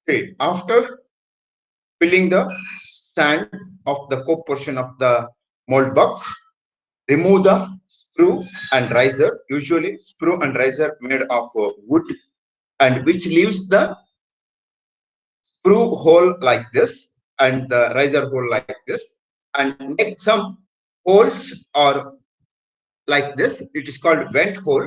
Okay, after filling the sand of the cope portion of the mold box, remove the sprue and riser. Usually, sprue and riser made of wood, and which leaves the sprue hole like this and the riser hole like this, and make some holes or like this. It is called vent hole.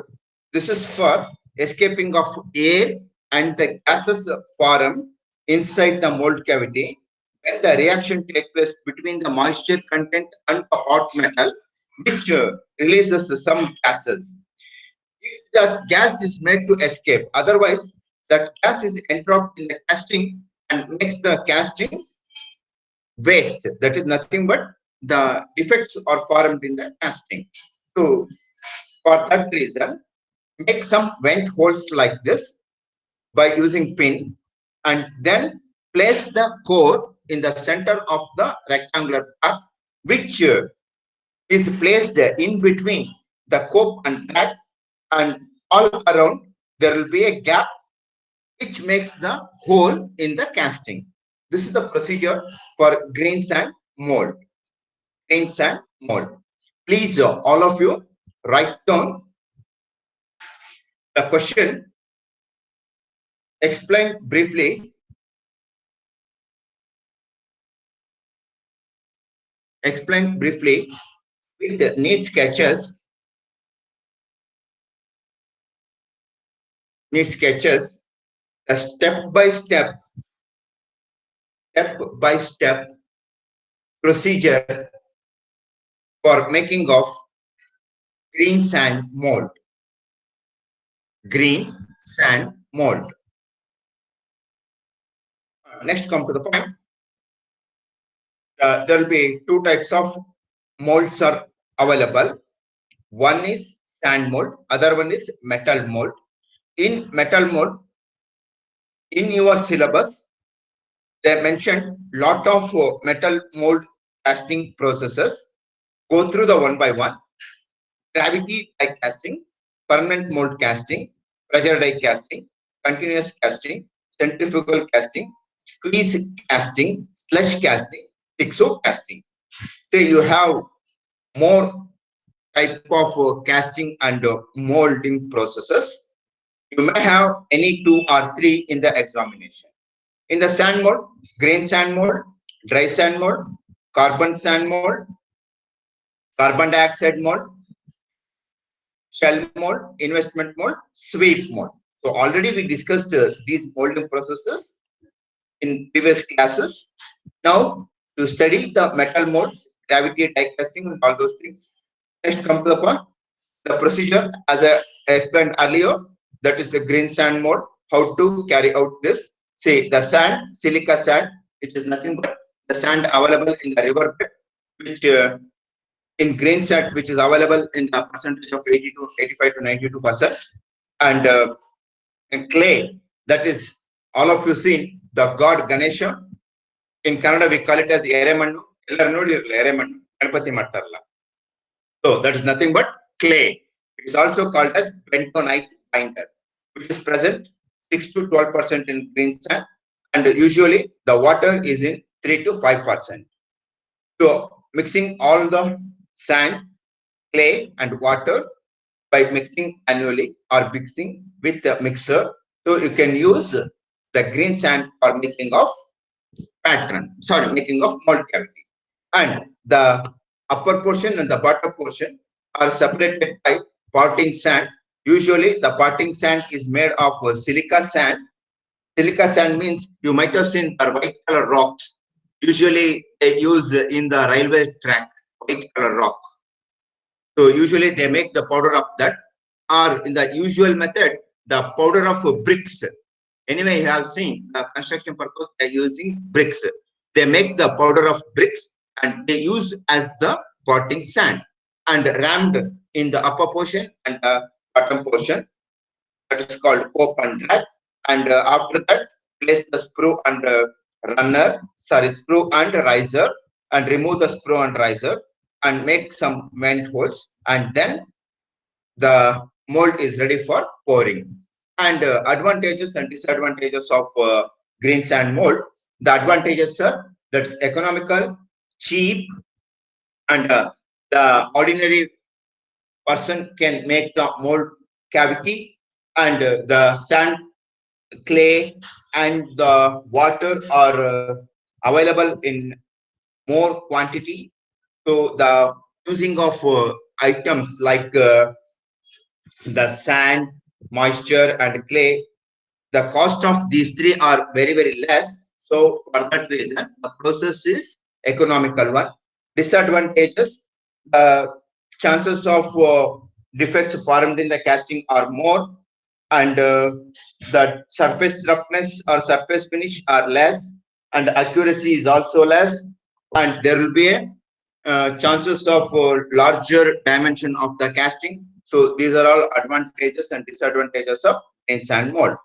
This is for escaping of air and the gases form inside the mold cavity when the reaction takes place between the moisture content and the hot metal, which releases some gases. If the gas is made to escape, otherwise that gas is entrapped in the casting and makes the casting waste. That is nothing but the defects are formed in the casting. So for that reason, make some vent holes like this by using pin, and then place the core in the center of the rectangular path, which is placed in between the cope and track, and all around there will be a gap which makes the hole in the casting. This is the procedure for green sand mold. Green sand mold. Please, all of you, write down the question. Explain briefly. Explain briefly with the neat sketches. Neat sketches. A step-by-step procedure for making of green sand mold. Green sand mold. Next, come to the point. There will be two types of molds are available. One is sand mold, other one is metal mold. In metal mold, in your syllabus, they mentioned lot of metal mold casting processes. Go through the one by one. Gravity die casting, permanent mold casting, pressure die casting, continuous casting, centrifugal casting, squeeze casting, slush casting, Tixo casting. So you have more type of casting and molding processes. You may have any two or three in the examination. In the sand mold, grain sand mold, dry sand mold, carbon sand mold, carbon dioxide mold, shell mold, investment mold, sweep mold. So already we discussed these molding processes in previous classes. Now to study the metal molds, gravity die casting and all those things. Next come to the point. The procedure as I explained earlier, that is the green sand mold. How to carry out this? See the sand, silica sand, which is nothing but the sand available in the river bed, which in green sand, which is available in the percentage of 80 to 85 to 92%, and in clay, that is all of you seen the god Ganesha. In Kannada we call it as Eremannu. Ellaru nodidiralla Eremannu, Ganapati mattaralla. So that is nothing but clay. It is also called as bentonite binder, which is present 6 to 12% in green sand, and usually the water is in 3 to 5%. So mixing all the sand, clay, and water by mixing annually or mixing with the mixer. So you can use the green sand for making of making of mold cavity. And the upper portion and the bottom portion are separated by potting sand. Usually the potting sand is made of silica sand. Silica sand means you might have seen the white color rocks. Usually they use in the railway track, white color rock. So usually they make the powder of that, or in the usual method, the powder of bricks. Anyway, you have seen the construction purpose, they're using bricks. They make the powder of bricks and they use as the potting sand and rammed in the upper portion and the bottom portion. That is called cope and drag. And after that, place the screw and screw and riser, and remove the screw and riser and make some vent holes, and then the mold is ready for pouring. And advantages and disadvantages of green sand mold. The advantages are that's economical, cheap, and the ordinary person can make the mold cavity, and the sand, clay, and the water are available in more quantity. So the using of items like the sand, moisture, and clay, the cost of these three are very, very less. So for that reason, the process is economical one. Disadvantages, chances of defects formed in the casting are more, and the surface roughness or surface finish are less, and accuracy is also less, and there will be a chances of larger dimension of the casting. So these are all advantages and disadvantages of in sand mold.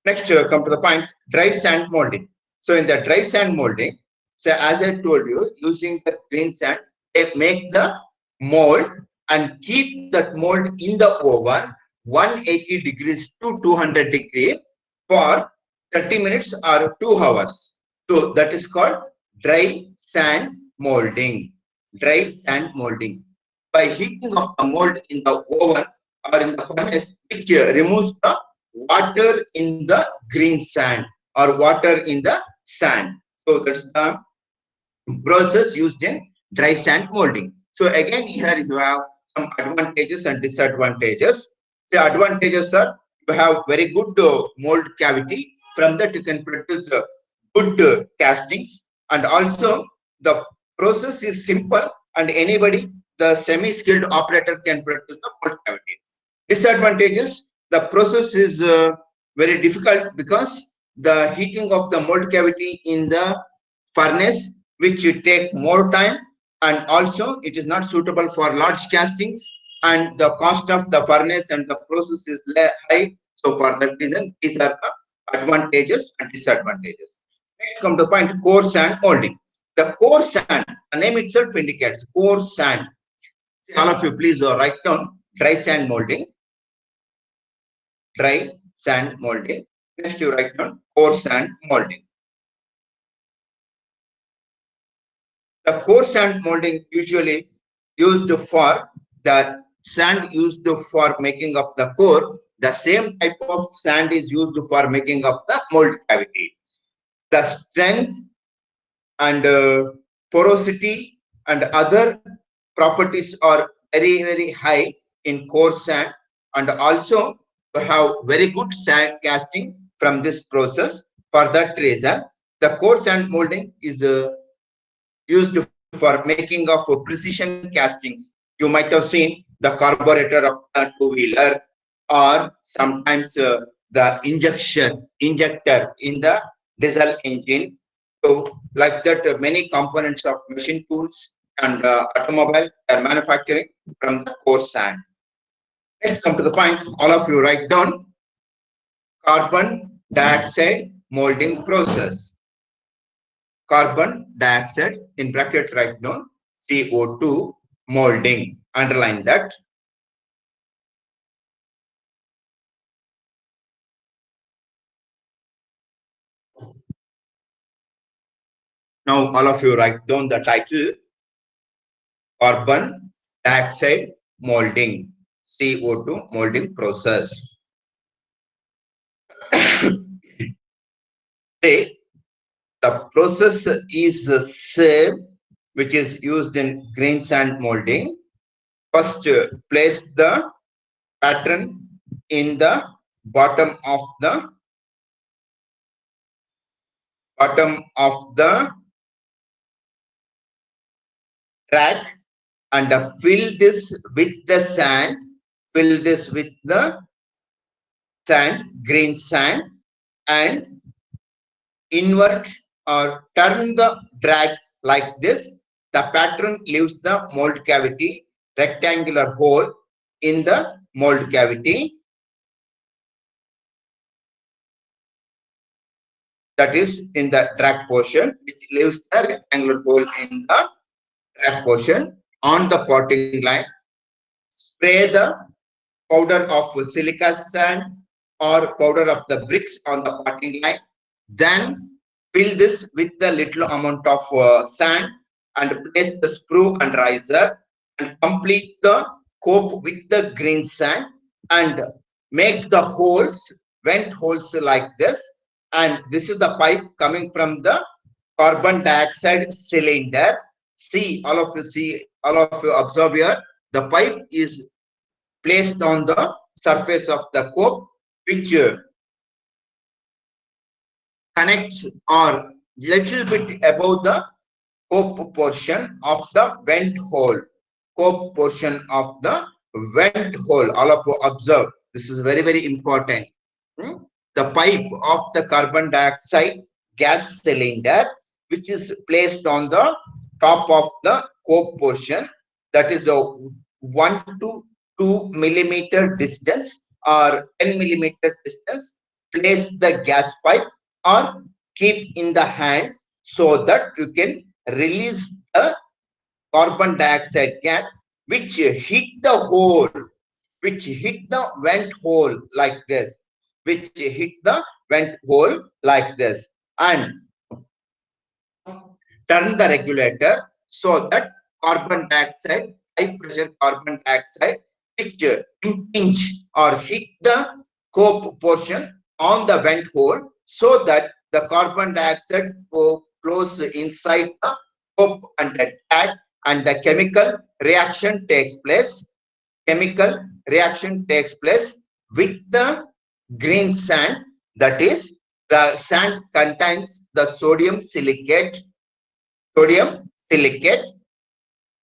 Next, come to the point, dry sand molding. So in the dry sand molding, so as I told you, using the green sand, they make the mold and keep that mold in the oven 180 degrees to 200 degrees for 30 minutes or 2 hours. So that is called dry sand molding. Dry sand molding. By heating of the mold in the oven or in the furnace, which removes the water in the green sand or water in the sand. So that's the process used in dry sand molding. So again, here you have some advantages and disadvantages. The advantages are you have very good mold cavity. From that you can produce good castings, and also the process is simple, and anybody, the semi-skilled operator, can produce the mold cavity. Disadvantages, the process is very difficult because the heating of the mold cavity in the furnace, which will take more time, and also it is not suitable for large castings, and the cost of the furnace and the process is high. So for that reason, these are the advantages and disadvantages. Next come the point, core sand molding. The core sand, the name itself indicates core sand. All of you please write down dry sand molding. Dry sand molding. Next you write down core sand molding. The core sand molding usually used for the sand used for making of the core. The same type of sand is used for making of the mold cavity. The strength and porosity and other properties are very, very high in core sand, and also have very good sand casting from this process. For that reason, the core sand molding is used for making of precision castings. You might have seen the carburetor of a two-wheeler, or sometimes the injector in the diesel engine. So like that, many components of machine tools and automobile are manufacturing from the core sand. Let's come to the point. All of you write down carbon dioxide molding process. Carbon dioxide in bracket write down CO2 molding. Underline that. Now all of you write down the title, carbon dioxide molding, CO2 molding process. Say the process is the same which is used in green sand molding. First, place the pattern in the bottom of the track, and fill this with the sand. Fill this with the sand, green sand, and invert or turn the drag like this. The pattern leaves the mold cavity, rectangular hole in the mold cavity. That is in the drag portion, which leaves the rectangular hole in the drag portion. On the potting line, spray the powder of silica sand or powder of the bricks on the parting line. Then fill this with a little amount of sand and place the screw and riser and complete the cope with the green sand and make the holes, vent holes like this. And this is the pipe coming from the carbon dioxide cylinder. See, all of you observe here. The pipe is placed on the surface of the cope, which connects or little bit above the cope portion of the vent hole. Cope portion of the vent hole. All of you observe. This is very, very important. The pipe of the carbon dioxide gas cylinder, which is placed on the top of the cope portion, that is a 1 to 2 millimeter distance or 10 millimeter distance. Place the gas pipe or keep in the hand so that you can release the carbon dioxide gas which hit the hole, which hit the vent hole like this, which hit the vent hole like this, and turn the regulator so that carbon dioxide, high pressure carbon dioxide, which impinge or hit the cope portion on the vent hole so that the carbon dioxide flows inside the cope and attack and the chemical reaction takes place. Chemical reaction takes place with the green sand, that is the sand contains the sodium silicate,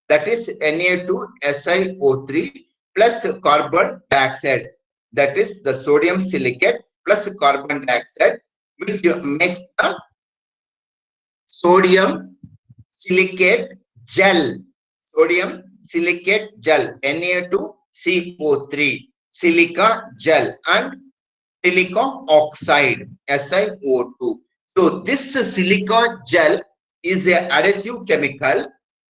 that is Na2SiO3 plus carbon dioxide, that is the sodium silicate plus carbon dioxide, which makes the sodium silicate gel, sodium silicate gel, Na2CO3, silica gel and silica oxide, SiO2. So this silica gel is a adhesive chemical.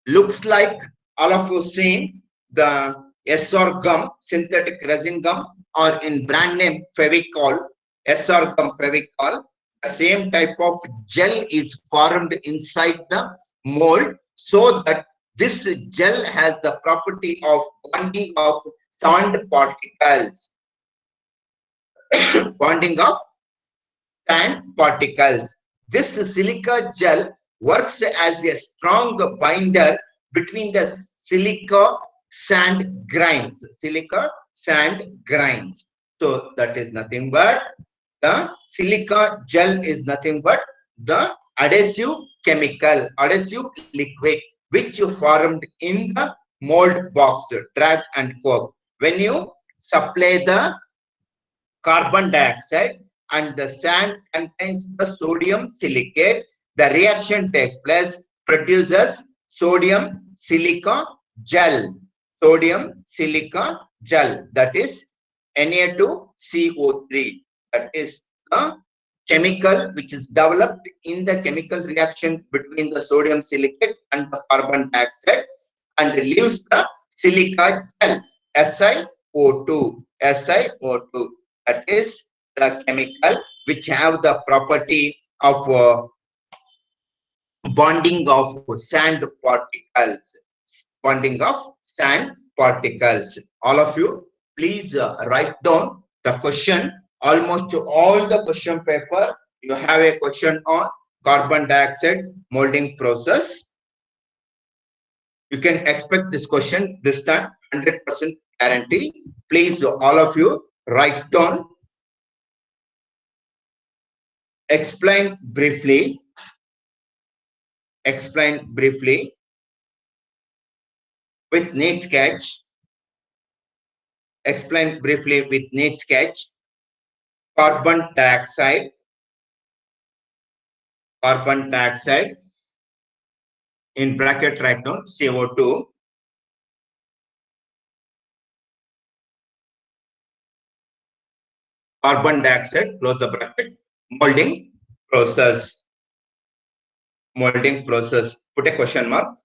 Looks like all of you seen the SR gum, synthetic resin gum, or in brand name Fevicol, SR gum Fevicol. The same type of gel is formed inside the mold so that this gel has the property of bonding of sand particles. Bonding of sand particles. This silica gel works as a strong binder between the silica sand grains. Silica sand grains. So that is nothing but the silica gel is nothing but the adhesive chemical, adhesive liquid which you formed in the mold box, drag and cope. When you supply the carbon dioxide and the sand contains the sodium silicate, the reaction takes place, produces sodium silica gel, sodium silica gel, that is Na2CO3. That is a chemical which is developed in the chemical reaction between the sodium silicate and the carbon dioxide and leaves the silica gel, SiO2, SiO2. That is the chemical which have the property of bonding of sand particles, bonding of sand particles. All of you, please write down the question. Almost all the question paper, you have a question on carbon dioxide molding process. You can expect this question this time, 100% guarantee. Please, all of you, write down. Explain briefly with neat sketch. Explain briefly with neat sketch. Carbon dioxide in bracket write down CO2. Carbon dioxide, close the bracket. Molding process. Put a question mark.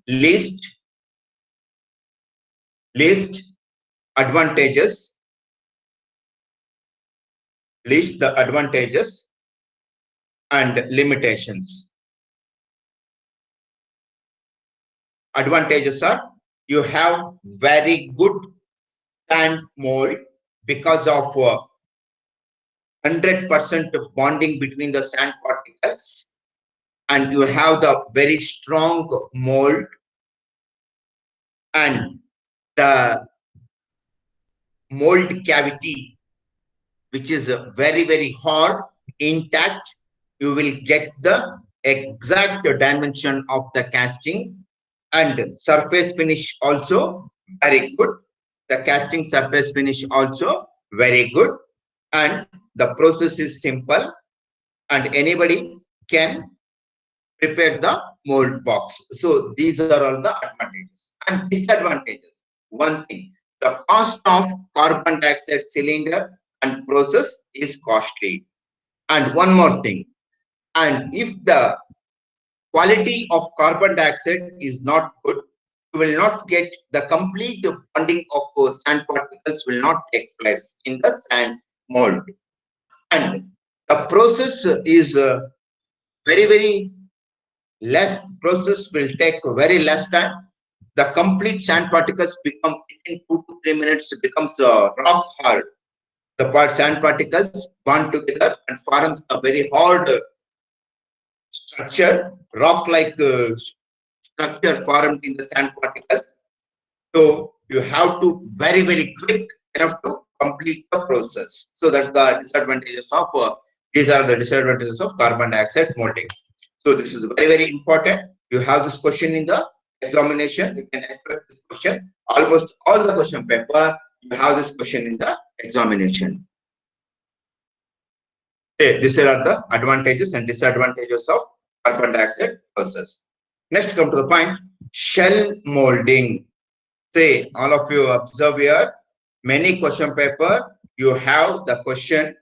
List advantages. List the advantages and limitations. Advantages are you have very good sand mold because of 100% bonding between the sand particles, and you have the very strong mold, and the mold cavity, which is very hard, intact. You will get the exact dimension of the casting, and surface finish also very good. The casting surface finish also very good, and the process is simple, and anybody can prepare the mold box. So these are all the advantages and disadvantages. One thing, the cost of carbon dioxide cylinder and process is costly. And one more thing, and if the quality of carbon dioxide is not good, you will not get the complete bonding of sand particles will not take place in the sand mold. And the process is very less. Process will take very less time. The complete sand particles become in 2 to 3 minutes becomes rock hard. The sand particles bond together and forms a very hard structure, rock-like structure formed in the sand particles. So you have to very quick enough to complete the process. So that's the disadvantages of these are the disadvantages of carbon dioxide molding. So this is very important. You have this question in the examination. You can expect this question. Almost all the question paper, you have this question in the examination. Okay, these are the advantages and disadvantages of carbon dioxide process. Next, come to the point, shell molding. Say, all of you observe here, many question paper, you have the question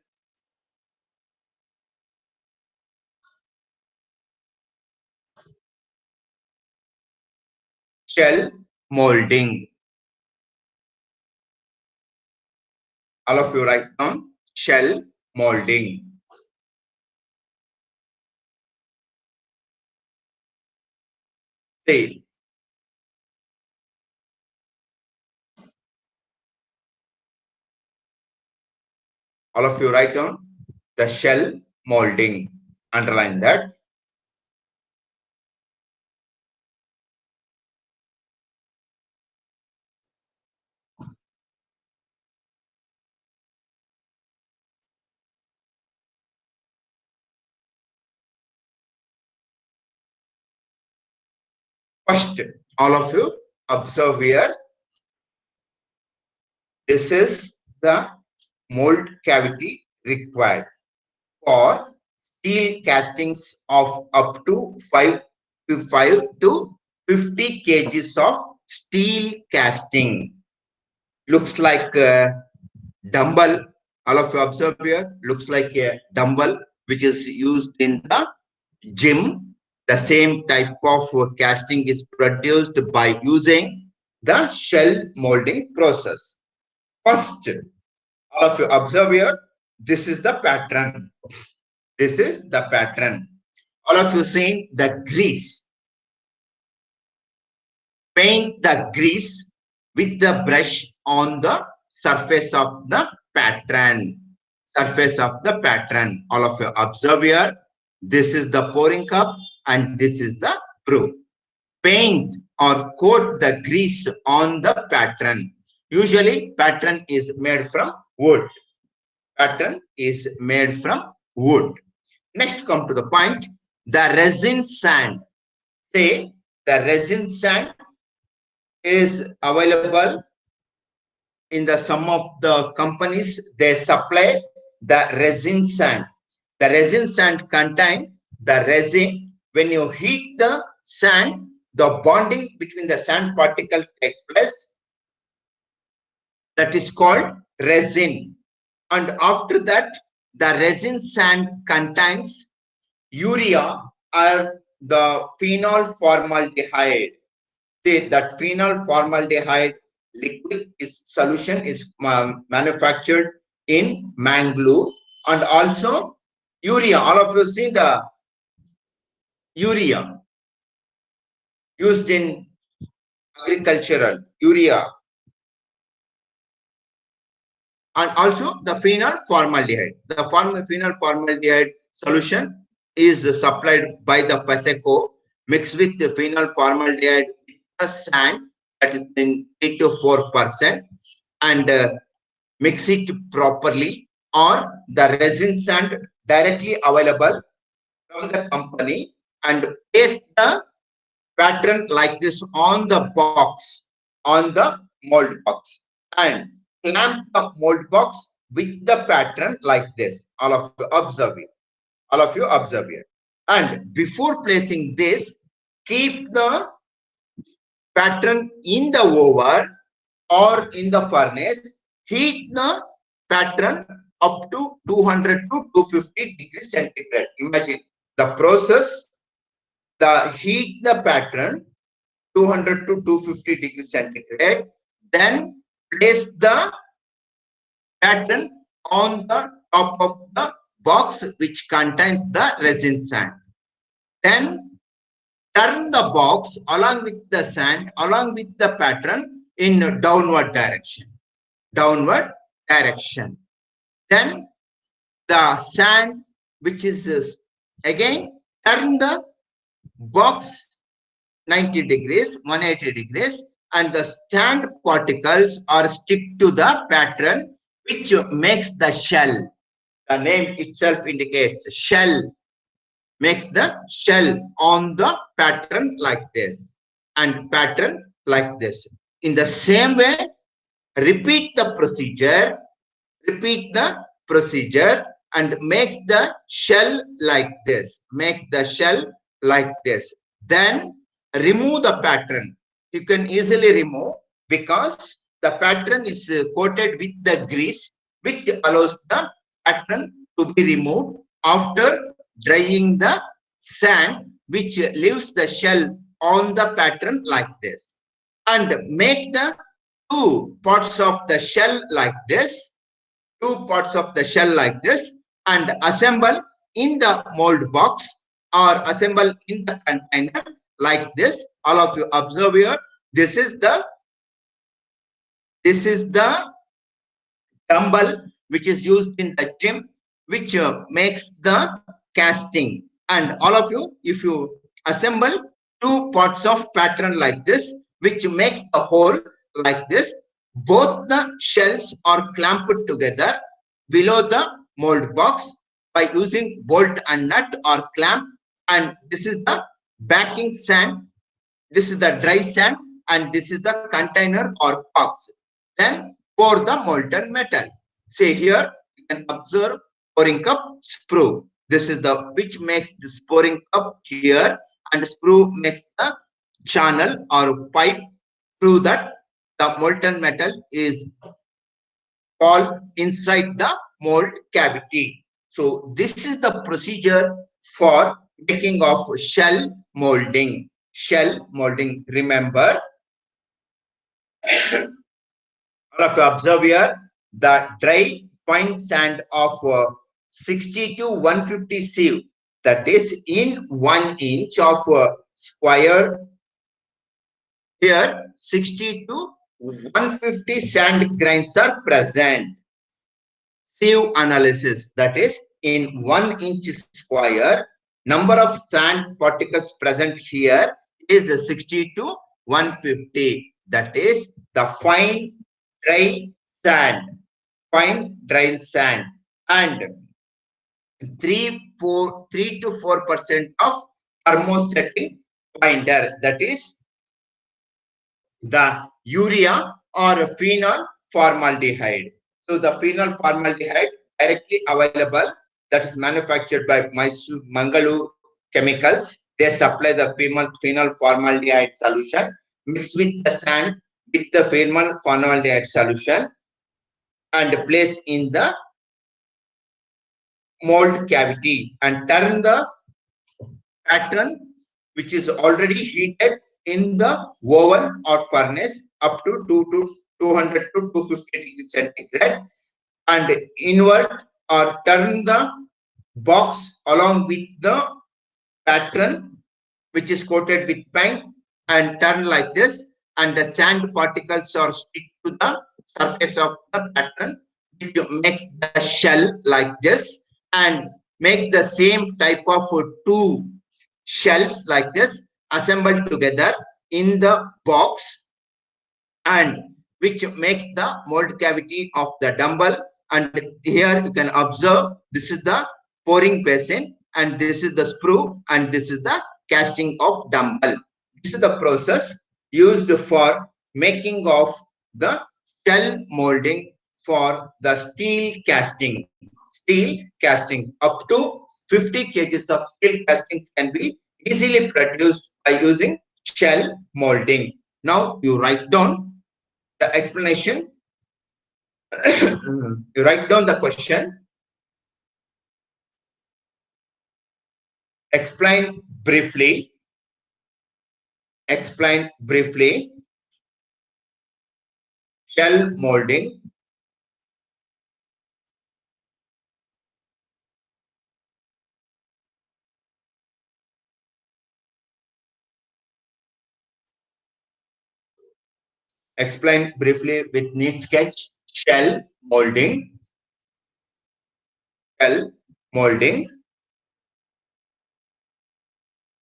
shell molding. All of you write down shell molding. Say, all of you write down the shell molding. Underline that. First, all of you observe here. This is the mold cavity required for steel castings of up to 5 to 50 kgs of steel casting. Looks like a dumbbell. All of you observe here. Looks like a dumbbell which is used in the gym. The same type of casting is produced by using the shell molding process. First, all of you observe here. This is the pattern. This is the pattern. All of you seen the grease. Paint the grease with the brush on the surface of the pattern. Surface of the pattern. All of you observe here. This is the pouring cup and this is the brew. Paint or coat the grease on the pattern. Usually pattern is made from wood. Pattern is made from wood. Next, come to the point, the resin sand. Say the resin sand is available in the some of the companies. They supply the resin sand. The resin sand contain the resin. When you heat the sand, the bonding between the sand particle takes place. That is called resin. And after that, the resin sand contains urea or the phenol formaldehyde. See that phenol formaldehyde liquid is solution is manufactured in Mangalore. And also urea. All of you see the urea used in agricultural urea. And also the phenol formaldehyde. The phenol formaldehyde solution is supplied by the FASECO mixed with the phenol formaldehyde with the sand, that is in 3 to 4%, and mix it properly, or the resin sand directly available from the company, and paste the pattern like this on the box, on the mold box, and clamp the mold box with the pattern like this. All of you observe it. All of you observe it. And before placing this, keep the pattern in the oven or in the furnace. Heat the pattern up to 200 to 250 degrees centigrade. Imagine the process. The heat the pattern 200 to 250 degrees centigrade. Then place the pattern on the top of the box which contains the resin sand. Then turn the box along with the sand, along with the pattern in downward direction. Downward direction. Then the sand, which is again turn the box 90 degrees, 180 degrees, and the sand particles are stick to the pattern, which makes the shell. The name itself indicates shell, makes the shell on the pattern like this, and pattern like this. In the same way, repeat the procedure, and make the shell like this, make the shell like this. Then remove the pattern. You can easily remove because the pattern is coated with the grease, which allows the pattern to be removed after drying the sand, which leaves the shell on the pattern like this. And make the two parts of the shell like this, and assemble in the mold box or assemble in the container like this. All of you observe here. This is the dumbbell which is used in the gym, which makes the casting. And all of you, if you assemble two parts of pattern like this, which makes a hole like this, both the shells are clamped together below the mold box by using bolt and nut or clamp. And this is the backing sand, this is the dry sand, and this is the container or box. Then pour the molten metal. See here, you can observe pouring cup, sprue. This is the which makes this pouring cup here, and sprue makes the channel or pipe through that the molten metal is fall inside the mold cavity. So this is the procedure for making of shell molding. Shell molding. Remember, all of you observe here, the dry fine sand of 60 to 150 sieve, that is in 1 inch of square. Here 60 to 150 sand grains are present. Sieve analysis, that is in 1 inch square, number of sand particles present here is 60 to 150. That is the fine dry sand, and 3 to 4% of thermosetting binder, that is the urea or phenol formaldehyde. So the phenol formaldehyde directly available, that is manufactured by Mysore Mangalore Chemicals. They supply the phenol formaldehyde solution mixed with the sand with the phenol formaldehyde solution and place in the mold cavity and turn the pattern which is already heated in the oven or furnace up to 200 to 250 degrees centigrade, and invert or turn the box along with the pattern which is coated with paint, and turn like this, and the sand particles are stick to the surface of the pattern, which makes the shell like this, and make the same type of two shells like this assembled together in the box, and which makes the mold cavity of the dumbbell. And here you can observe, this is the pouring basin, and this is the sprue, and this is the casting of dumbbell. This is the process used for making of the shell molding for the steel castings. Steel castings up to 50 kgs of steel castings can be easily produced by using shell molding. Now you write down the explanation. You write down the question. Explain briefly. Explain briefly shell molding. Explain briefly with neat sketch shell molding. Shell molding.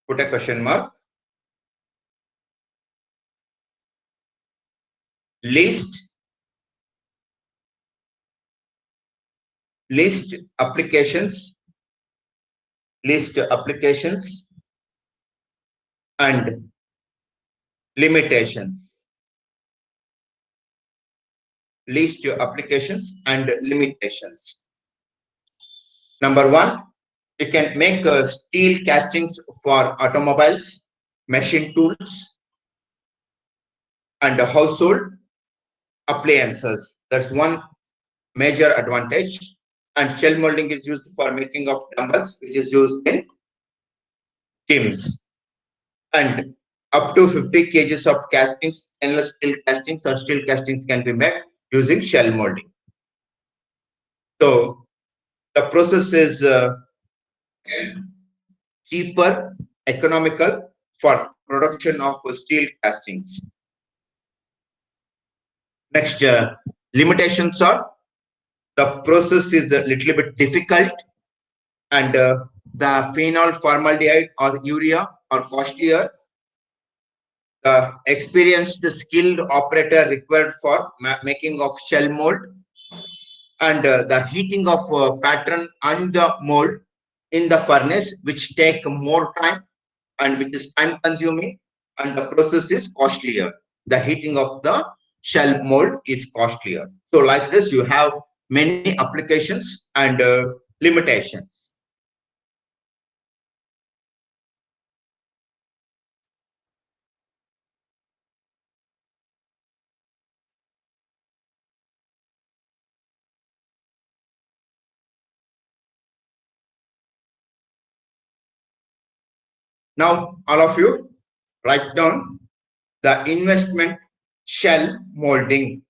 Put a question mark. List applications. List applications and limitations. List your applications and limitations. Number one, you can make steel castings for automobiles, machine tools, and household appliances. That's one major advantage. And shell molding is used for making of dumbbells, which is used in gyms. And up to 50 kgs of castings, stainless steel castings or steel castings can be made using shell molding. So the process is cheaper, economical for production of steel castings. Next, limitations are the process is a little bit difficult, and the phenol formaldehyde or urea are costlier. The experienced skilled operator required for making of shell mold, and the heating of pattern and the mold in the furnace, which take more time and which is time consuming, and the process is costlier. The heating of the shell mold is costlier. So like this, you have many applications and limitations. Now, all of you write down the investment shell molding,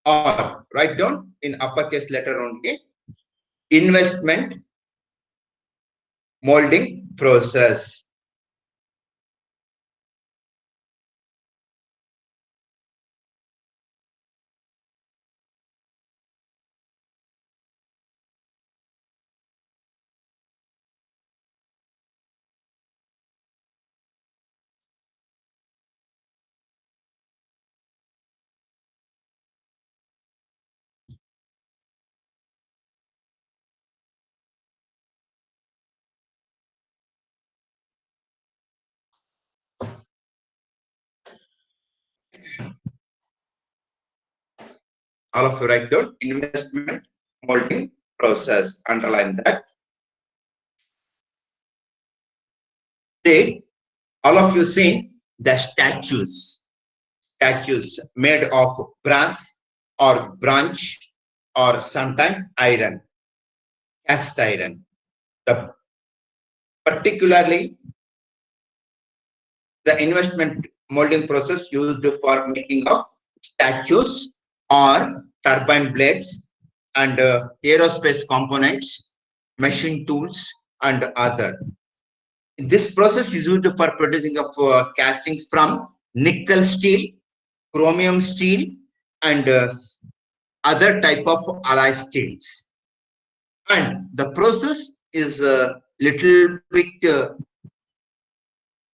or write down in uppercase letter only, investment molding process. All of you write down investment molding process. Underline that. See, all of you seen the statues made of brass or bronze or sometimes iron, cast iron. The particularly the investment molding process used for making of statues or turbine blades and aerospace components, machine tools, and other. This process is used for producing of castings from nickel steel, chromium steel, and other type of alloy steels. And the process is a little bit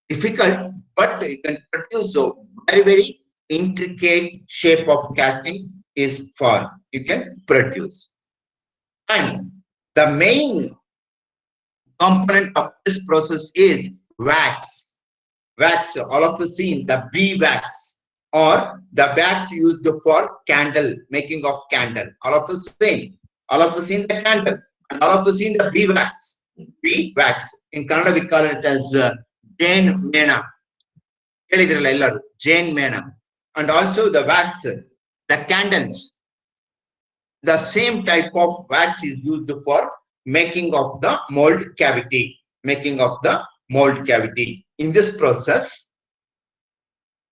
difficult, but you can produce a very intricate shape of castings is for you can produce. And the main component of this process is wax. Wax, all of you seen the bee wax or the wax used for candle, making of candle. All of you seen. All of you seen the candle. And all of you seen the bee wax. Bee wax. In Kannada we call it as Jane Mena. Jane Mena. And also the wax, the candles. The same type of wax is used for making of the mold cavity. Making of the mold cavity. In this process,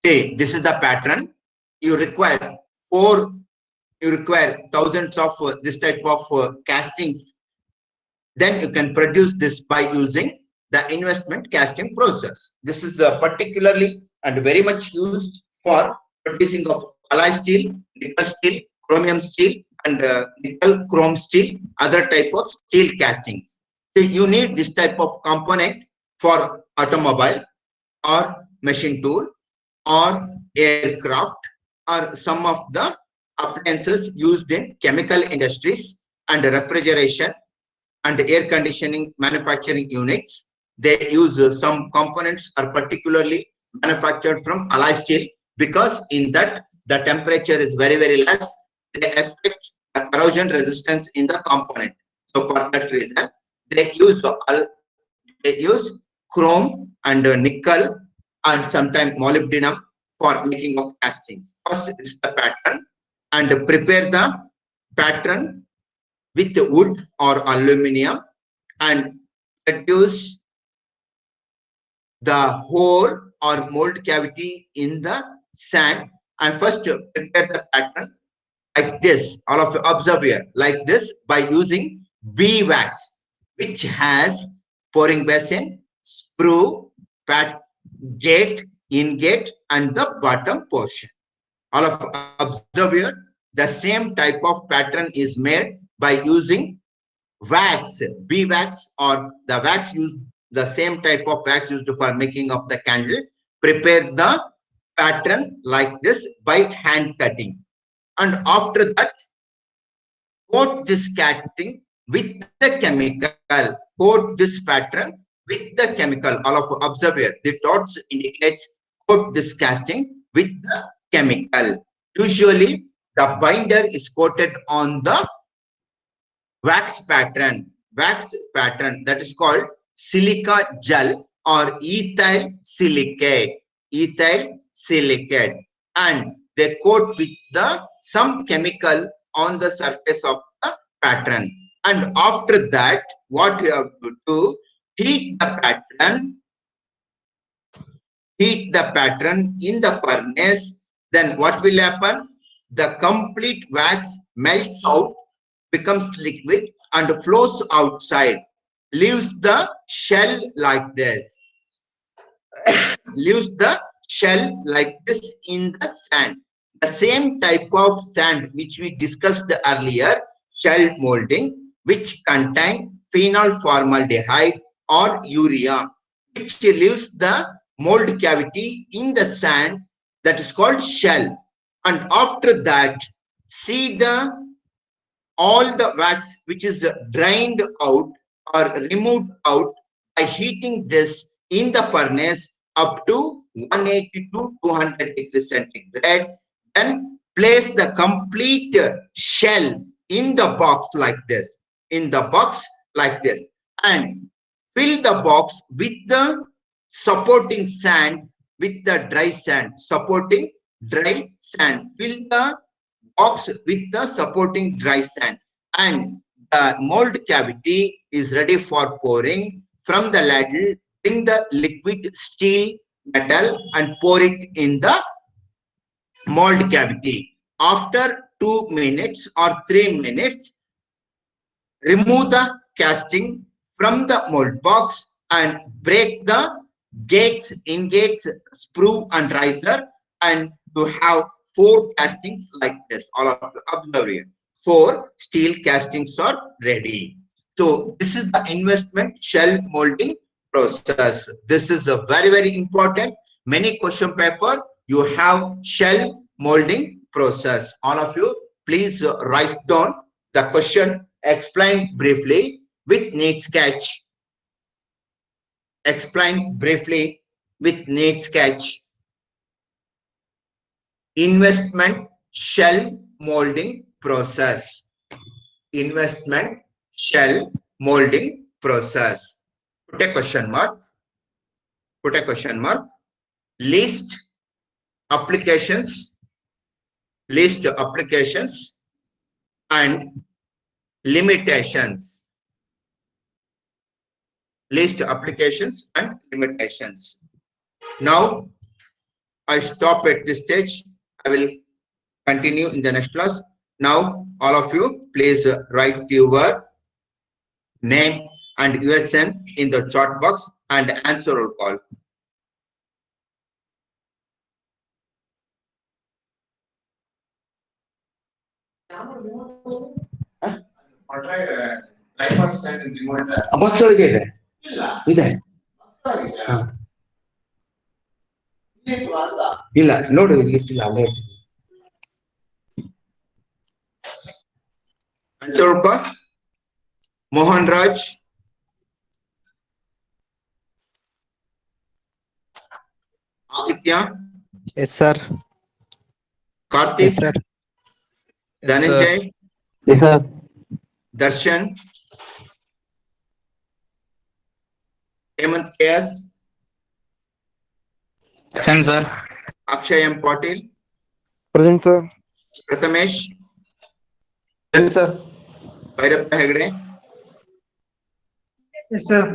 say this is the pattern. You require thousands of this type of castings. Then you can produce this by using the investment casting process. This is particularly and very much used for producing of alloy steel, nickel steel, chromium steel, and nickel chrome steel, other type of steel castings. So you need this type of component for automobile or machine tool or aircraft or some of the appliances used in chemical industries and refrigeration and air conditioning manufacturing units. They use some components are particularly manufactured from alloy steel because in that the temperature is very less. They expect a corrosion resistance in the component. So for that reason, they use chrome and nickel and sometimes molybdenum for making of castings. First is the pattern and prepare the pattern with wood or aluminium and produce the hole or mold cavity in the sand and first prepare the pattern like this. All of you observe here like this by using bee wax, which has pouring basin, sprue, gate, in-gate, and the bottom portion. All of you observe here the same type of pattern is made by using wax, bee wax, or the wax used, the same type of wax used for making of the candle. Prepare the pattern like this by hand cutting. And after that, coat this casting with the chemical. Coat this pattern with the chemical. All of you observe here. The dots indicates coat this casting with the chemical. Usually, the binder is coated on the wax pattern that is called silica gel or ethyl silicate, and they coat with the some chemical on the surface of the pattern. And after that, what you have to do, heat the pattern in the furnace. Then what will happen? The complete wax melts out, becomes liquid and flows outside, leaves the shell like this, leaves the shell like this in the sand. The same type of sand which we discussed earlier, shell molding, which contain phenol formaldehyde or urea, which leaves the mold cavity in the sand, that is called shell. And after that, see the all the wax which is drained out or removed out by heating this in the furnace up to 180 to 200 degrees centigrade. Then place the complete shell in the box like this, and fill the box with the supporting sand, with the dry sand, supporting dry sand. Fill the box with the supporting dry sand, and the mold cavity is ready for pouring. From the ladle, bring the liquid steel metal and pour it in the mold cavity. After 2 minutes or 3 minutes, remove the casting from the mold box and break the gates, ingates, sprue and riser, and to have 4 castings like this. All of you observe here. 4 steel castings are ready. So this is the investment shell molding process. This is a very important. Many question paper you have shell molding process. All of you please write down the question explained briefly with neat sketch. Explain briefly with neat sketch. Investment shell molding process. Investment shell molding process. Put a question mark. Put a question mark. List applications. List applications and limitations. List applications and limitations. Now I stop at this stage. I will continue in the next class. Now all of you please write your name and USN in the chat box and answer roll call. ಇಲ್ಲ ನೋಡು ಇಲ್ಲಿಟ್ಟಿಲ್ಲ ಅಲ್ಲೇ ಇಟ್ಟಿದ್ದೀನಿ. ಸ್ವಲ್ಪ Mohan Raj, Aditya, yes sir. Karthik sir. Dhananjay, sir. Darshan, Hemanth KS, sir. Akshay M Patil, present sir. Prathamesh, sir. Bhyrappa Hegde, sir.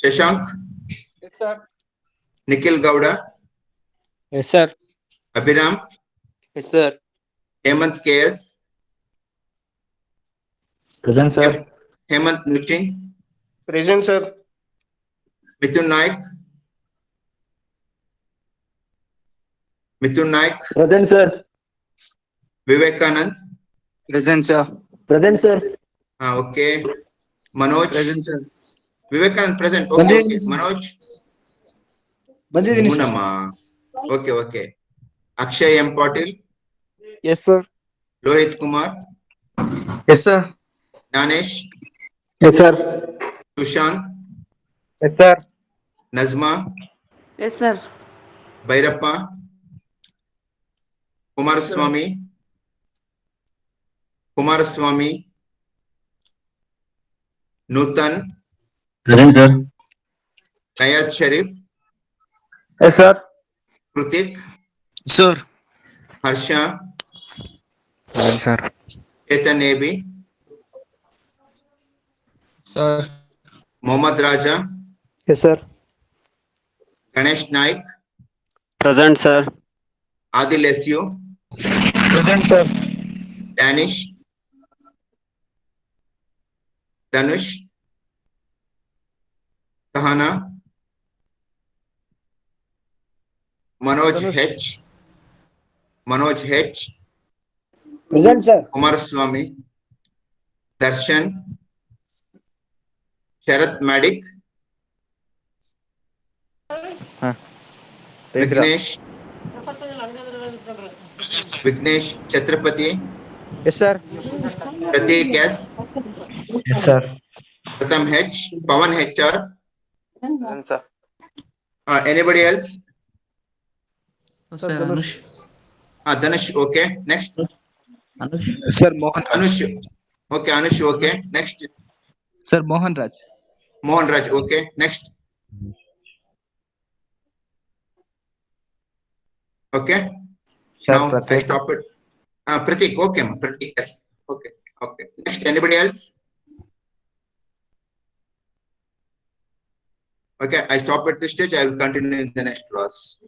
Shashank, sir. Nikhil Gowda, yes sir. Abhiram, yes sir. Hemanth KS, present sir. Hemanth Nuchin, present sir. Mithun Naik, Mithun Naik, present sir. Vivekanand, present sir. Present sir. Okay. Manoj, present sir. Vivekanand present. Okay okay. Manoj ಬಂದಿದ್ದೀನಿ sir. Moonamma. Okay okay. Akshay M Patil, yes sir. Lohith Kumar, yes sir. Jnanesh, yes sir. Sushant, yes sir. Najma, yes sir. Bhyrappa, Kumaraswamy, Kumaraswamy, Nuthan, present sir. Nayaz Sharif, yes sir. Krithik, sir. Harsha, sir. Chethan AB, sir. Mohammed Raja, yes sir. Ganesh Naik, present sir. Adil SU, present sir. Danish, Dhanush, Sahana, Manoj H, Manoj H, present sir. Kumaraswamy, Darshan, Sharath Madik, Vignesh Chhatrapati, yes sir. Prateek S, yes sir. Pratham H, Pavan HR. Sir. Anybody else? Sir Anush. Dhanush. Okay. Next. Sir Mohan Raj. Anush. Okay. Anush. Okay. Next. Sir Mohan Raj. Mohan Raj. Okay. Next. Okay. Sir, Now Pratik. I stop it. Pratik. Okay. Pratik. Yes. Okay. Okay. Next. Anybody else? Okay, I stop at this stage. I will continue in the next class.